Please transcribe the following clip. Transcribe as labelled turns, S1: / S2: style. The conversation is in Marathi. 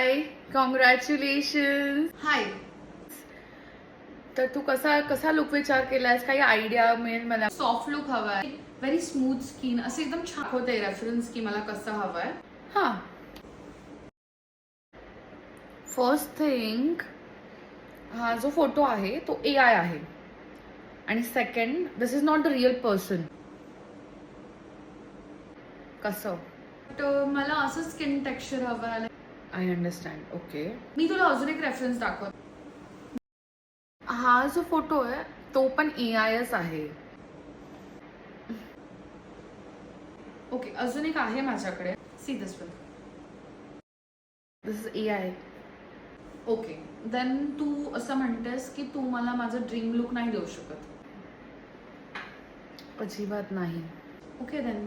S1: हाय, कॉंग्रॅच्युलेशन.
S2: हाय.
S1: तर तू कसा लुक विचार केलास? काही आयडिया मिळेल मला?
S2: सॉफ्ट लुक हवाय, व्हेरी स्मूथ स्किन, असं एकदम छान होते रेफरन्स की मला कसं हवंय.
S1: हां, फर्स्ट थिंग, हा जो फोटो आहे तो AI आहे. आणि second, this is not the real person. कसं?
S2: तर मला असं स्किन टेक्स्चर हवंय.
S1: I understand. ओके.
S2: मी तुला अजून एक रेफरन्स दाखवतो.
S1: हा जो फोटो आहे तो पण AIच आहे.
S2: ओके, अजून एक आहे माझ्याकडे. See this one.
S1: This is AI.
S2: Okay, then तू असं म्हणतेस की तू मला माझं ड्रीम लुक नाही देऊ शकत.
S1: अजिबात नाही.
S2: Okay then.